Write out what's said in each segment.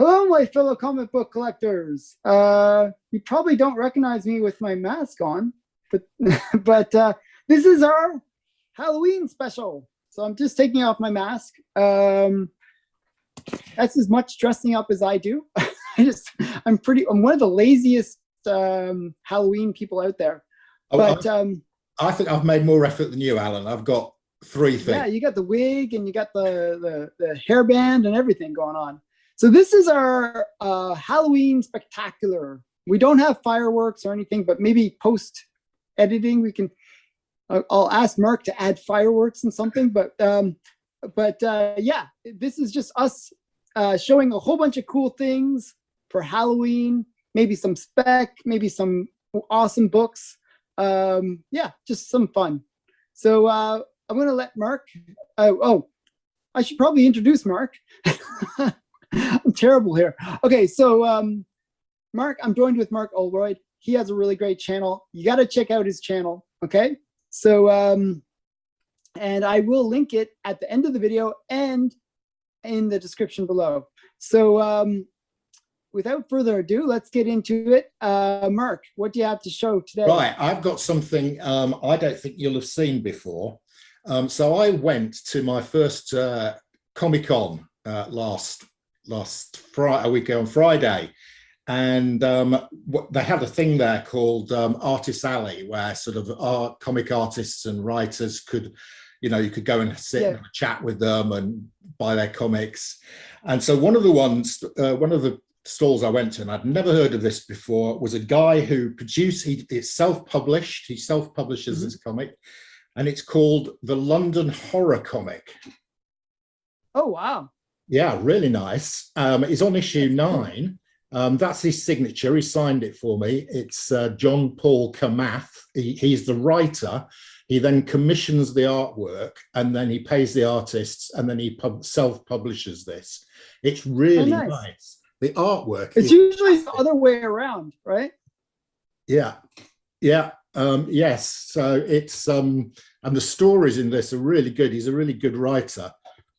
Hello, my fellow comic book collectors. You probably don't recognize me with my mask on, but but this is our Halloween special. So I'm just taking off my mask. That's as much dressing up as I do. I'm one of the laziest Halloween people out there. But I think I've made more effort than you, Alan. I've got three things. Yeah, you got the wig and you got the hairband and everything going on. So this is our Halloween spectacular. We don't have fireworks or anything, but maybe post editing we can. I'll ask Mark to add fireworks and something, but yeah, this is just us showing a whole bunch of cool things for Halloween. Maybe some spec, maybe some awesome books. Yeah, just some fun. So I'm going to let Mark. I should probably introduce Mark. I'm terrible here. Okay, so Mark, I'm joined with Mark Oldroyd. He has a really great channel. You got to check out his channel. Okay, so and I will link it at the end of the video and in the description below. So without further ado, let's get into it. Mark, what do you have to show today? Right, I've got something I don't think you'll have seen before. So I went to my first Comic-Con last Friday, a week ago on Friday, and they had a thing there called Artist Alley, where sort of comic artists and writers could, you could go and sit and have a chat with them and buy their comics. And so one of the stalls I went to, and I'd never heard of this before, was a guy who produced, it's self-published, he self-publishes this comic, and it's called The London Horror Comic. Oh, wow. Yeah, really nice. It's on issue 9. That's his signature. He signed it for me. It's John Paul Kamath. He's the writer. He then commissions the artwork, and then he pays the artists, and then he self-publishes this. It's really nice. The artwork. It's usually the other way around, right? Yeah. Yes. So it's and the stories in this are really good. He's a really good writer.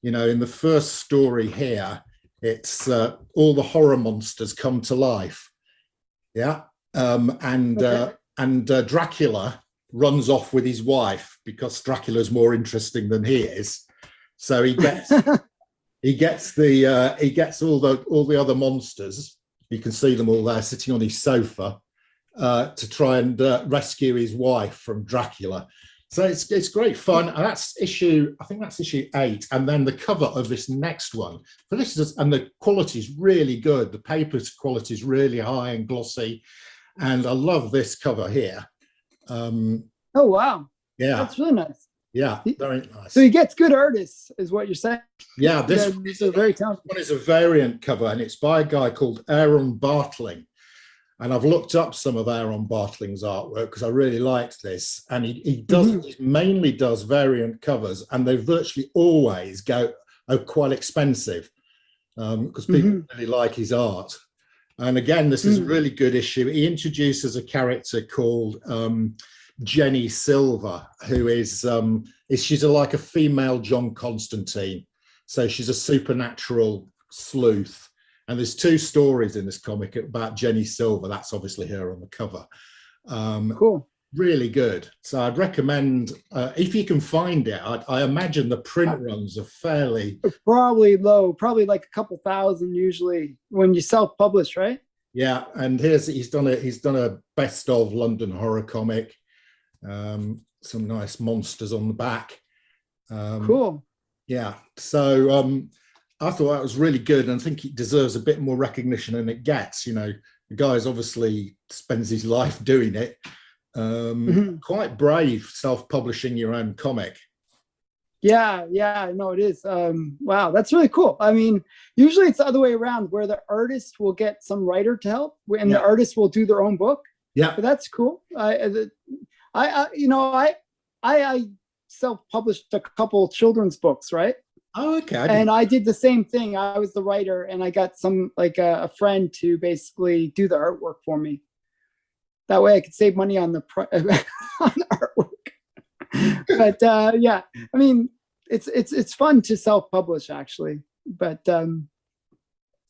In the first story here, it's all the horror monsters come to life. Yeah. And Dracula runs off with his wife because Dracula's more interesting than he is. So he gets he gets all the other monsters. You can see them all there sitting on his sofa to try and rescue his wife from Dracula. So it's great fun. And I think that's issue 8. And then the cover of this next one. And the quality is really good. The paper's quality is really high and glossy. And I love this cover here. Oh, wow. Yeah. That's really nice. Yeah, very nice. So he gets good artists, is what you're saying. Yeah, this is a very talented one. Is a variant cover, and it's by a guy called Aaron Bartling. And I've looked up some of Aaron Bartling's artwork because I really liked this. And he mainly does variant covers, and they virtually always go quite expensive because people really like his art. And again, this is a really good issue. He introduces a character called Jenny Silver, who is she's like a female John Constantine. So she's a supernatural sleuth. And there's 2 stories in this comic about Jenny Silver. That's obviously her on the cover. Cool. Really good. So I'd recommend, if you can find it, I imagine the print runs are fairly... Probably low, probably like a couple thousand usually when you self-publish, right? Yeah, and he's done a best of London horror comic. Some nice monsters on the back. Cool. Yeah, so... I thought that was really good, and I think it deserves a bit more recognition than it gets. The guy's obviously spends his life doing it. Quite brave, self-publishing your own comic. Yeah, no, it is. Wow, that's really cool. I mean, usually it's the other way around, where the artist will get some writer to help, and the artist will do their own book. Yeah, but that's cool. I self-published a couple children's books, right? Oh, okay. And I did the same thing. I was the writer, and I got some a friend to basically do the artwork for me. That way, I could save money on the on the artwork. But yeah, I mean, it's fun to self-publish actually. But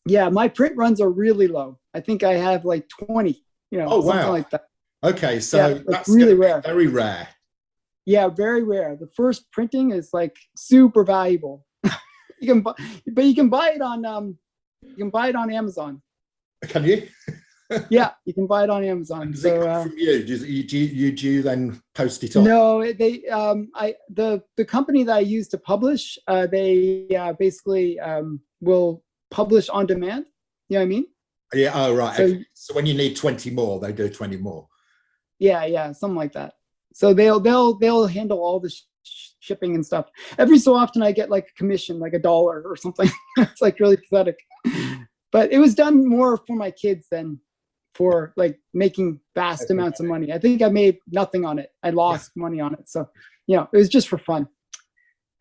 Yeah, my print runs are really low. I think I have like 20, Oh, something wow. like that. Okay, Yeah, so like that's really going to be rare. very rare. Yeah, very rare. The first printing is like super valuable. You can buy, but you can buy it on Amazon. Can you? Yeah, you can buy it on Amazon. Does it So come from you? Do you then post it on? no, the company that I use to publish, they basically will publish on demand. You know what I mean? Yeah. Oh, right. So Okay. So when you need 20 more, they do 20 more. yeah, something like that. So they'll handle all the shipping and stuff. Every so often, I get like a commission, like $1 or something. It's like really pathetic. But it was done more for my kids than for like making vast amounts of money. I think I made nothing on it. I lost money on it. So, it was just for fun.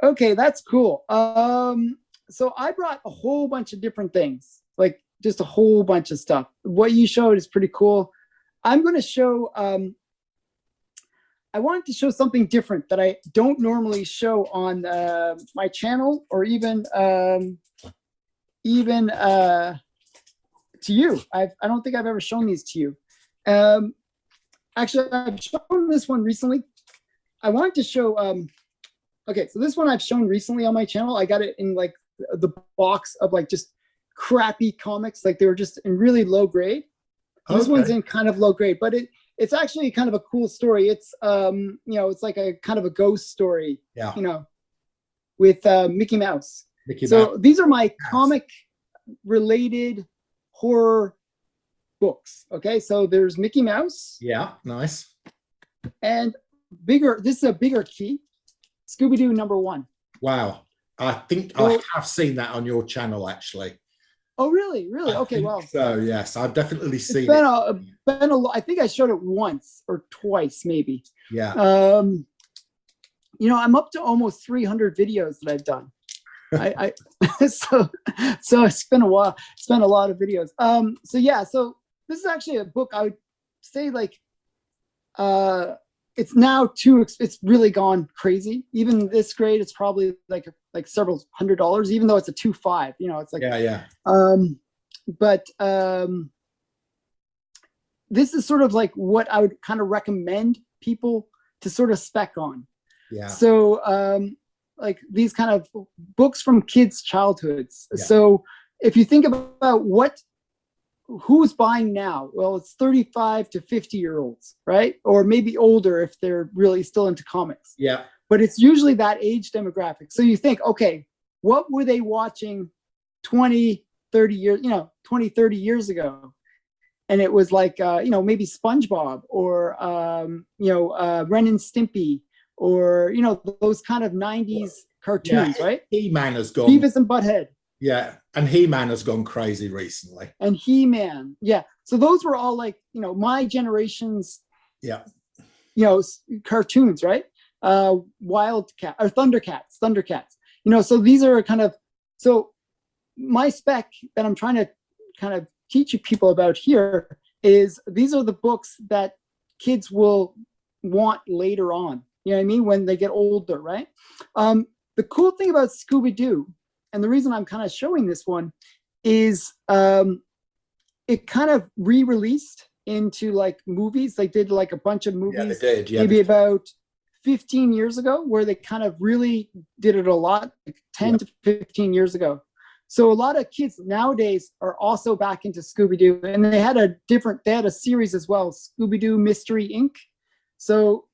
Okay, that's cool. So I brought a whole bunch of different things, like just a whole bunch of stuff. What you showed is pretty cool. I'm going to show, I wanted to show something different that I don't normally show on my channel, or even to you. I don't think I've ever shown these to you. Actually, I've shown this one recently. I wanted to show, okay, so this one I've shown recently on my channel. I got it in like the box of like just crappy comics. Like they were just in really low grade. This one's in kind of low grade, but it's actually kind of a cool story. It's, it's like a kind of a ghost story, with Mickey Mouse. So these are my comic related horror books. Okay, so there's Mickey Mouse. Yeah, nice. And this is a bigger key, ScoobyDoo #1. Wow, I think I have seen that on your channel actually. Oh, really? Okay, well. So yes, I've definitely seen it. I think I showed it once or twice, maybe. Yeah. I'm up to almost 300 videos that I've done. So I spent a lot of videos. So this is actually a book I would say like, it's now it's really gone crazy. Even this grade, it's probably like several $100, even though it's a 2.5, it's like, yeah. But this is sort of like what I would kind of recommend people to sort of spec on. Yeah. So, like these kind of books from kids' childhoods. Yeah. So if you think about who's buying now, well, it's 35 to 50-year-olds, right? Or maybe older if they're really still into comics. Yeah. But it's usually that age demographic. So you think, okay, what were they watching 20, 30 years ago? And it was like, maybe SpongeBob or, Ren and Stimpy, or, those kind of 90s cartoons, right? He-Man has gone. Beavis and Butthead. Yeah, and He-Man has gone crazy recently. And He-Man, yeah. So those were all like, my generation's, cartoons, right? Wildcat or Thundercats. So these are kind of, so my spec that I'm trying to kind of teach you people about here is these are the books that kids will want later on. You know what I mean? When they get older, right? The cool thing about Scooby-Doo, and the reason I'm kind of showing this one, is it kind of re-released into like movies. They did like a bunch of movies. Yeah, they did. Yeah, maybe about 15 years ago, where they kind of really did it a lot, like 10 to 15 years ago. So a lot of kids nowadays are also back into Scooby-Doo, and they had a series as well, Scooby-Doo Mystery Inc. So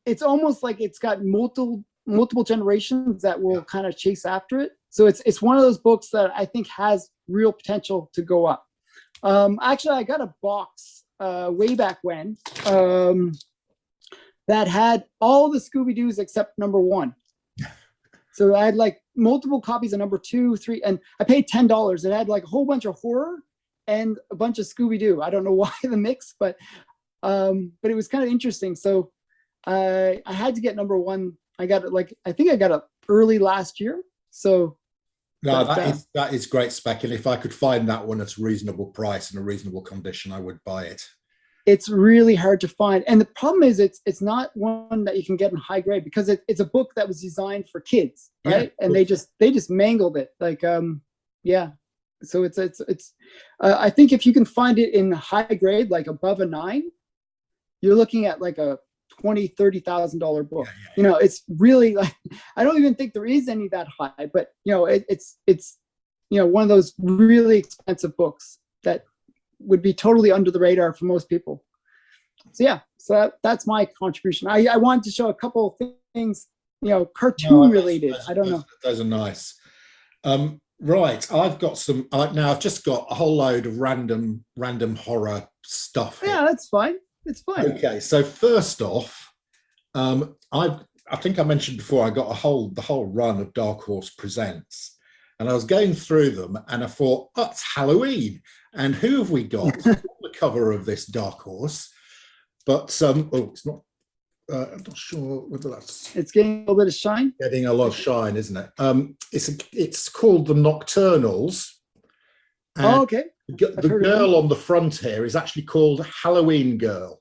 it's almost like it's got multiple generations that will kind of chase after it. So it's one of those books that I think has real potential to go up. Actually, I got a box way back when that had all the Scooby-Doos except #1. So I had like multiple copies of #2, 3, and I paid $10. It had like a whole bunch of horror and a bunch of Scooby-Doo. I don't know why the mix, but it was kind of interesting. So I had to get #1. I got it I think I got it early last year. So no, that is great spec. And if I could find that one at a reasonable price and a reasonable condition, I would buy it. It's really hard to find, and the problem is it's not one that you can get in high grade, because it's a book that was designed for kids, right? And they just mangled it. Like yeah. So it's I think if you can find it in high grade, like above a 9, you're looking at like a $20,000-$30,000 book. You know, it's really like, I don't even think there is any that high, but you know, it's you know, one of those really expensive books that would be totally under the radar for most people. So yeah, so that's my contribution. I wanted to show a couple of things, you know, cartoon related. I don't know. Those are nice. Right, I've got some. Now I've just got a whole load of random horror stuff here. Yeah, that's fine. It's fine. Okay, so first off, I think I mentioned before I got the whole run of Dark Horse Presents, and I was going through them, and I thought, oh, it's Halloween, and who have we got on the cover of this Dark Horse? But oh, it's not. I'm not sure whether that's. It's getting a little bit of shine. Getting a lot of shine, isn't it? It's called the Nocturnals. Oh, okay. The girl on the front here is actually called Halloween Girl.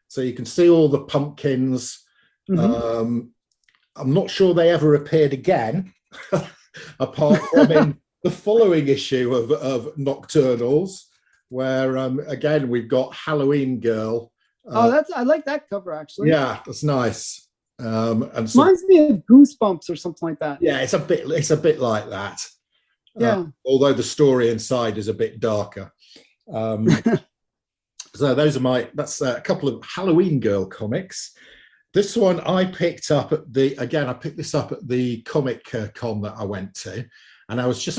So you can see all the pumpkins. I'm not sure they ever appeared again, apart from in the following issue of Nocturnals, where again we've got Halloween Girl. I like that cover actually. Yeah, that's nice. And so, reminds me of Goosebumps or something like that. Yeah, it's a bit like that. Yeah. Although the story inside is a bit darker. So that's a couple of Halloween Girl comics. This one I picked up at I picked this up at the Comic Con that I went to, and I was just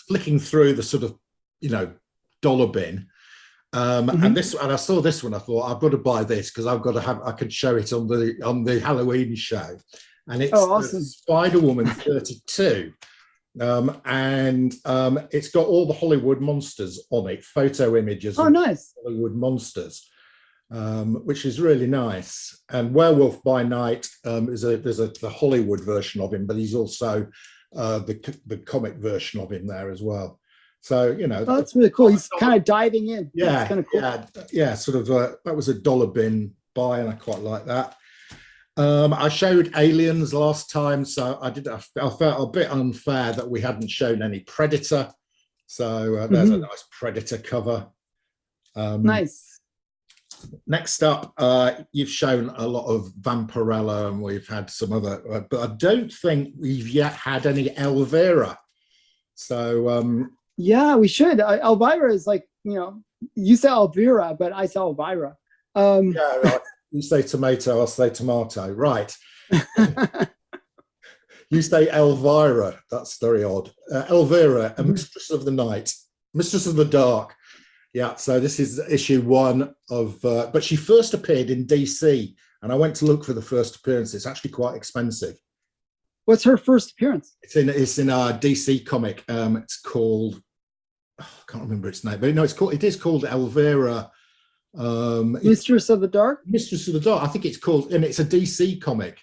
flicking through the sort of, you know, dollar bin. And I saw this one. I thought I've got to buy this because I could show it on the Halloween show, and it's awesome. Spider-Woman 32, and it's got all the Hollywood monsters on it, photo images. Oh, nice. Hollywood monsters, which is really nice. And Werewolf by Night there's the Hollywood version of him, but he's also the comic version of him there as well. So, you know, that's really cool. He's kind of diving in. Yeah, kind of cool. Yeah. Sort of. That was a dollar bin buy, and I quite like that. I showed Aliens last time, so I felt a bit unfair that we hadn't shown any Predator. So there's a nice Predator cover. Nice. Next up, you've shown a lot of Vampirella, and we've had some other, but I don't think we've yet had any Elvira. So. Yeah, we should. Elvira is like, you know, you say Elvira, but I say Elvira. Yeah, right. You say tomato, I'll say tomato. Right. You say Elvira. That's very odd. Elvira, a Mistress of the Night, Mistress of the Dark. Yeah, so this is issue 1 of, but she first appeared in DC, and I went to look for the first appearance. It's actually quite expensive. What's her first appearance? It's in our DC comic. It's called, I can't remember its name, but no, it is called Elvira. Mistress of the Dark? Mistress of the Dark. I think it's called, and it's a DC comic.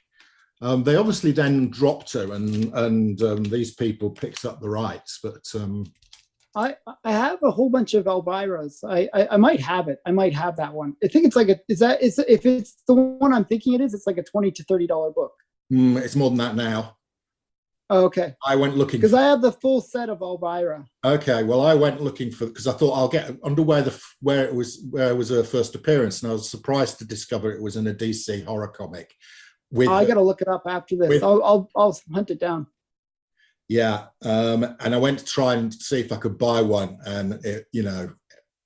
They obviously then dropped her, and these people picked up the rights. But I have a whole bunch of Elviras. I might have it. I might have that one. I think it's like if it's the one I'm thinking it is, it's like a $20 to $30 book. It's more than that now. Oh, okay. I went looking because I have the full set of Elvira. Okay, well, I went looking for, because I thought I'll get under where it was her first appearance, and I was surprised to discover it was in a DC horror comic. I got to look it up after this. I'll hunt it down. Yeah, and I went to try and see if I could buy one, and it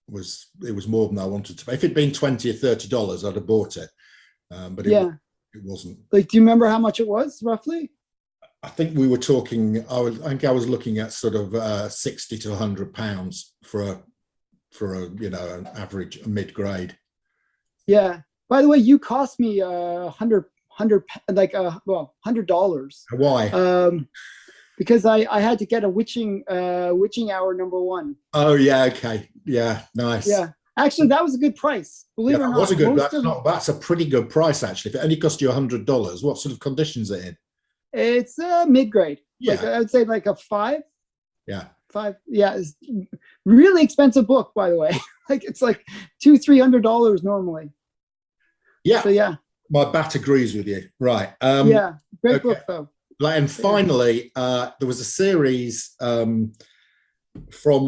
was more than I wanted to. If it'd been $20 or $30, I'd have bought it. But it wasn't. Like, do you remember how much it was roughly? I think we were talking. I think I was looking at sort of £60 to £100 for an average mid-grade. Yeah. By the way, you cost me $100. Why? Because I had to get a witching hour #1. Oh yeah. Okay. Yeah. Nice. Yeah. Actually, that was a good price. Believe it or not. That's a pretty good price actually. If it only cost you $100, what sort of conditions is it in? It's mid-grade. Yeah. Like, I would say like a 5. Yeah. 5. Yeah. It's really expensive book, by the way. Like it's like $200-300 normally. Yeah. So yeah. My bat agrees with you. Right. Yeah. Great book though. And finally, there was a series from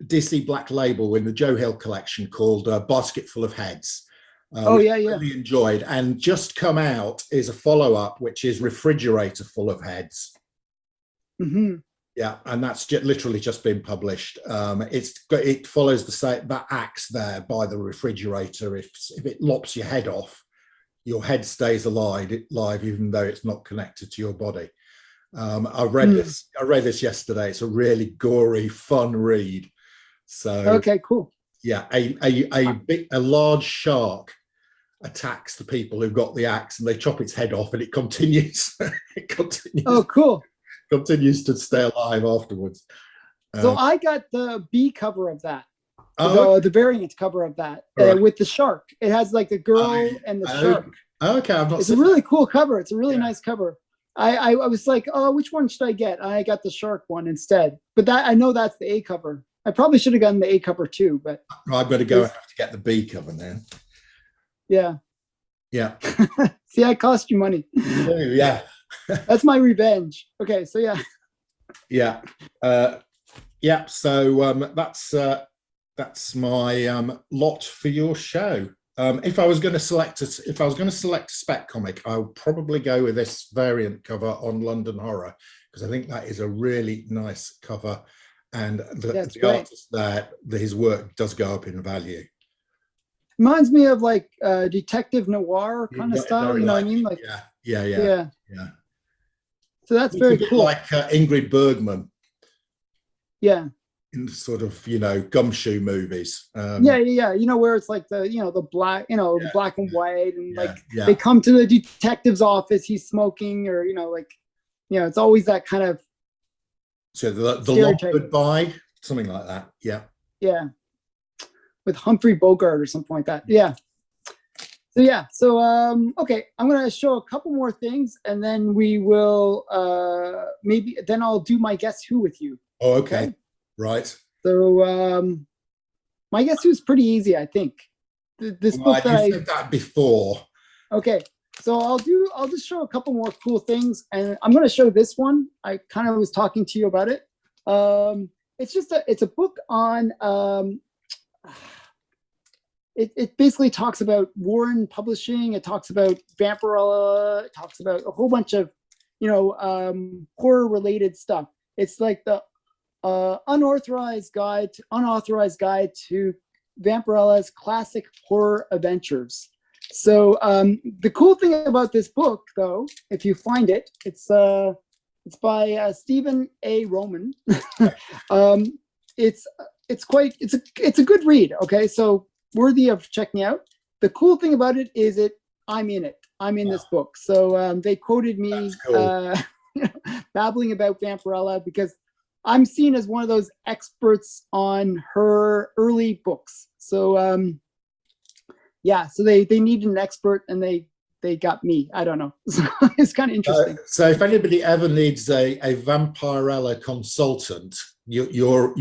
DC Black Label in the Joe Hill collection called Basket Full of Heads. Oh, Which yeah, I yeah. really enjoyed. And just come out is a follow-up, which is Refrigerator Full of Heads. Mm-hmm. Yeah, and that's literally just been published. It follows that axe there by the refrigerator. If it lops your head off, your head stays alive, even though it's not connected to your body. I read this yesterday. It's a really gory, fun read. So okay, cool. Yeah, a large shark attacks the people who got the axe, and they chop its head off, and it continues. It continues. Oh, cool. Continues to stay alive afterwards. So I got the B cover of that. Oh, the variant cover of that right. With the shark. It has like the girl and the shark. Okay, I've not. It's a really cool cover. It's a really nice cover. I was like, oh, which one should I get? I got the shark one instead. But I know that's the A cover. I probably should have gotten the A cover too, but I've got to go and have to get the B cover now. Yeah. Yeah. See, I cost you money. Yeah. That's my revenge. Okay, so yeah. Yeah. Yeah. So that's my lot for your show. If I was going to select a spec comic, I would probably go with this variant cover on London Horror, because I think that is a really nice cover, and the artist there, his work does go up in value. Reminds me of like detective noir kind of style. You know what I mean? Like yeah. So that's very cool. Like Ingrid Bergman. Yeah. In sort of, gumshoe movies. Yeah. You know, where it's like the black, the black and white, and they come to the detective's office, he's smoking, or it's always that kind of. So the long goodbye, something like that. Yeah. Yeah. With Humphrey Bogart or something like that. Yeah. So okay, I'm gonna show a couple more things, and then we will then I'll do my Guess Who with you. Oh, okay. Right. So my Guess Who is pretty easy, I think. This book that you said that before. Okay. So I'll just show a couple more cool things, and I'm gonna show this one. I kind of was talking to you about it. It's a book on It basically talks about Warren Publishing. It talks about Vampirella. It talks about a whole bunch of, horror related stuff. It's like the unauthorized guide to Vampirella's classic horror adventures. So the cool thing about this book, though, if you find it, it's by Stephen A. Roman. It's a good read. Okay, so worthy of checking out. The cool thing about it is I'm in it. I'm in this book. So they quoted me babbling about Vampirella, because I'm seen as one of those experts on her early books. So so they needed an expert, and they got me. I don't know. So it's kind of interesting. So if anybody ever needs a Vampirella consultant, you're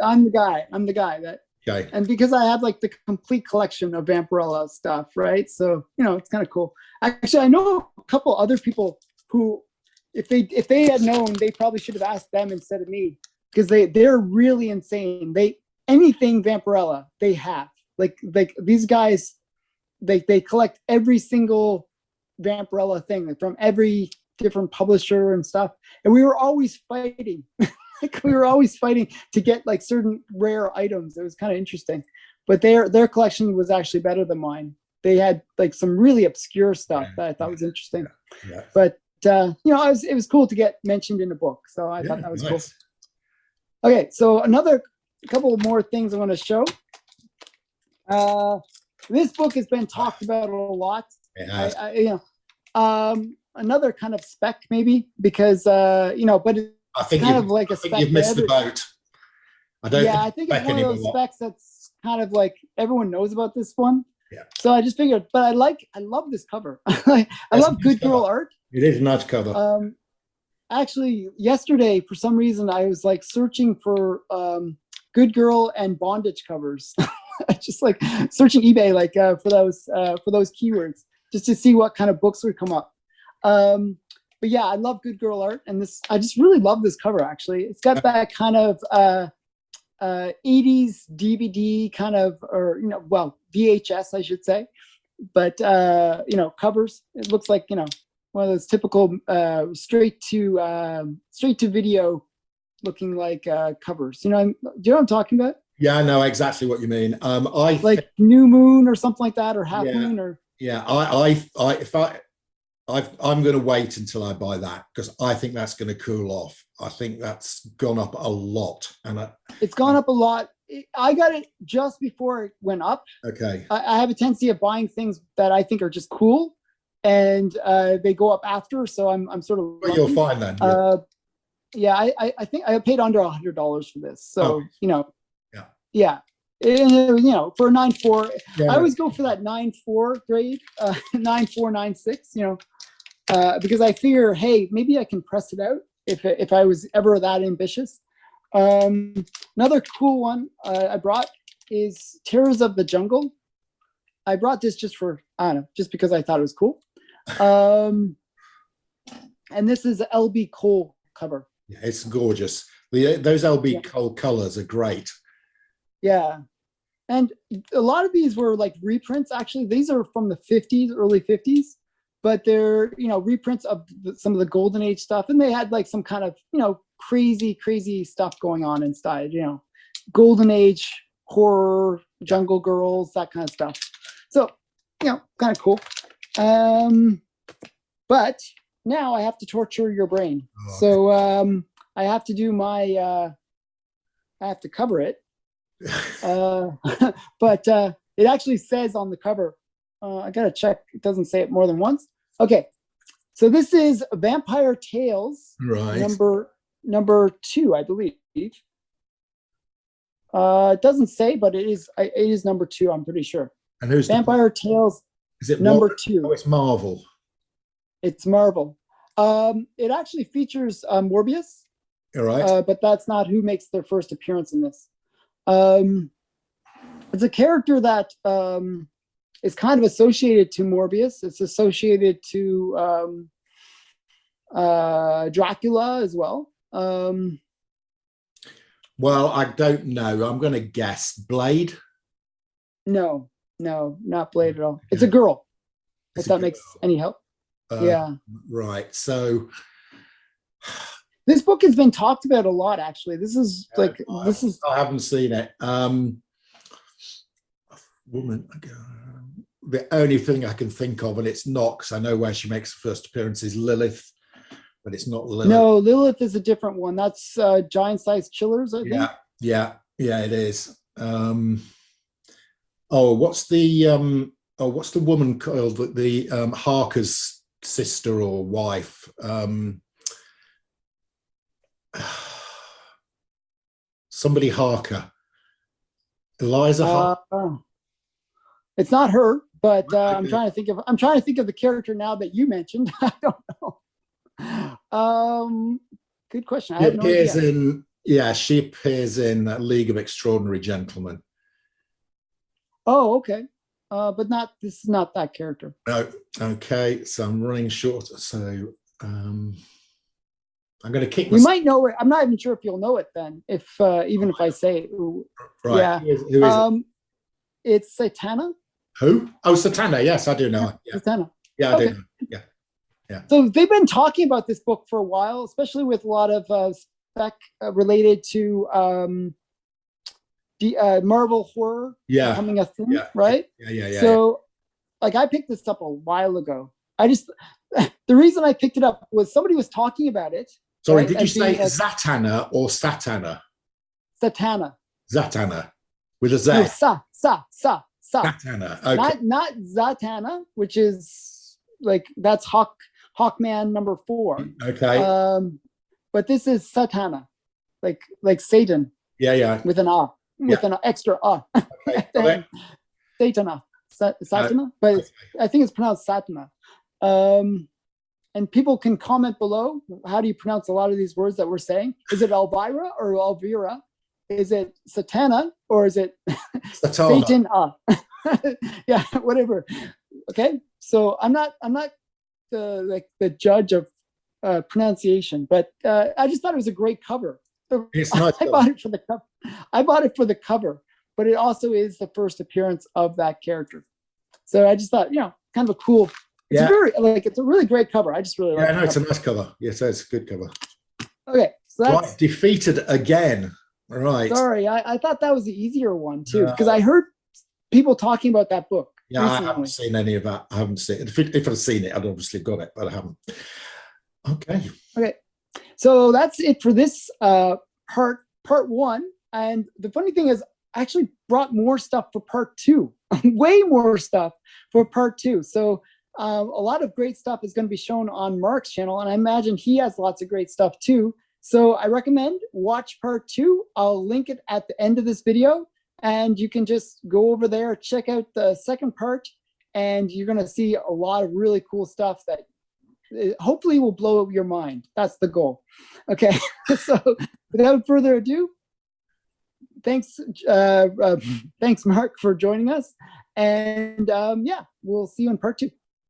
I'm the guy that. Okay. And because I have like the complete collection of Vampirella stuff, right? So it's kind of cool. Actually, I know a couple other people who, if they had known, they probably should have asked them instead of me, because they're really insane. Anything Vampirella they have, like these guys, they collect every single Vampirella thing from every different publisher and stuff, and we were always fighting. We were always fighting to get like certain rare items. It was kind of interesting, but their collection was actually better than mine. They had like some really obscure stuff that I thought was interesting. Yeah. But it was cool to get mentioned in a book, so I thought that was cool. Okay, so another couple more things I want to show. This book has been talked about a lot. Another kind of spec maybe, because but I think kind of like a spec. You've missed the boat. I think it's one of those specs that's kind of like everyone knows about this one. Yeah. So I just figured, but I love this cover. I love Good Girl art. It is a nice cover. Actually, yesterday for some reason I was like searching for Good Girl and bondage covers. Just like searching eBay like for those keywords, just to see what kind of books would come up. but yeah, I love good girl art, and this I just really love this cover. Actually, it's got that kind of 80s DVD kind of, or well, VHS, I should say, but covers. It looks like one of those typical straight to video looking like covers. Do you know what I'm talking about? Yeah, I know exactly what you mean. Like New Moon or something like that, or Half Moon, or yeah. I'm going to wait until I buy that because I think that's going to cool off. I think that's gone up a lot, and it's gone up a lot. I got it just before it went up. Okay. I have a tendency of buying things that I think are just cool, and they go up after. So I'm sort of. But you'll find then. Yeah, I think I paid under $100 for this. So yeah. And, for a 9.4, I always go for that 9.4 grade, 9.4, 9.6. Because I figure, hey, maybe I can press it out if I was ever that ambitious. Another cool one I brought is Terrors of the Jungle. I brought this just because I thought it was cool. And this is a LB Cole cover. Yeah, it's gorgeous. Those LB Cole colors are great. Yeah. And a lot of these were like reprints. Actually, these are from the 50s, early 50s, but they're, reprints of some of the Golden Age stuff. And they had like some kind of, crazy stuff going on inside, Golden Age horror, Jungle Girls, that kind of stuff. So, kind of cool. But now I have to torture your brain. Oh, so I have to do I have to cover it. But it actually says on the cover, I gotta check, it doesn't say it more than once. Okay, so this is Vampire Tales, right? Number 2, I believe. It doesn't say, but it is number 2, I'm pretty sure. And who's Vampire Tales? Is it number 2? Oh, it's Marvel. It's Marvel. It actually features Morbius. All right. But that's not who makes their first appearance in this. It's a character that is kind of associated to Morbius. It's associated to Dracula as well. Well, I don't know. I'm going to guess Blade. No, not Blade at all. It's a girl. If that makes any help. Yeah. Right. So this book has been talked about a lot, actually. This is I haven't seen it. Woman. The only thing I can think of, and it's not because I know where she makes the first appearance, is Lilith, but it's not Lilith. No, Lilith is a different one. That's Giant Size Killers, I think. Yeah, it is. What's the woman called? The Harker's sister or wife. Somebody Harker. Eliza Harker. It's not her, but I'm trying to think of the character now that you mentioned. I don't know. Good question. I have no idea. She appears in League of Extraordinary Gentlemen. Oh, okay. But this is not that character. No. Okay, so I'm running short. So I'm going to kick. You might know it. I'm not even sure if you'll know it then. If even if I say it. Right. Yeah. Who is it? It's Satana. Who? Oh, Satana. Yes, I do know. Yeah. Satana. Yeah, I do. Yeah. So they've been talking about this book for a while, especially with a lot of spec related to the Marvel horror becoming a thing, right? Yeah. So, like, I picked this up a while ago. The reason I picked it up was somebody was talking about it. Sorry, did you say Zatanna or Satana? Satana. Zatanna with a Z. No, sa. Zatanna. Okay. Not Zatanna, which is like that's Hawkman number 4. Okay. But this is Satana, like Satan. Yeah. With an R, with an extra R. Okay. Satana. Satana, but I think it's pronounced Satana. And people can comment below. How do you pronounce a lot of these words that we're saying? Is it Elvira or Elvira? Is it Satana or is it Satan? Yeah, whatever. Okay, so I'm not the judge of pronunciation, but I just thought it was a great cover. It's nice. I bought it for the cover. I bought it for the cover, but it also is the first appearance of that character. So I just thought, kind of a cool. It's it's a really great cover. I just really like it. Yeah, no, it's a nice cover. Yes, it's a good cover. Okay, so that's right. Defeated again. Right. Sorry, I thought that was the easier one too, because I heard people talking about that book. Yeah, recently. I haven't seen any of that. I haven't seen it. If I'd seen it, I'd obviously got it, but I haven't. Okay. Okay. So that's it for this part one. And the funny thing is, I actually brought more stuff for part two, way more stuff for part two. So a lot of great stuff is going to be shown on Mark's channel, and I imagine he has lots of great stuff too. So I recommend watch part two. I'll link it at the end of this video, and you can just go over there, check out the second part, and you're going to see a lot of really cool stuff that hopefully will blow your mind. That's the goal. Okay. So without further ado, thanks Mark for joining us, and yeah, we'll see you in part two.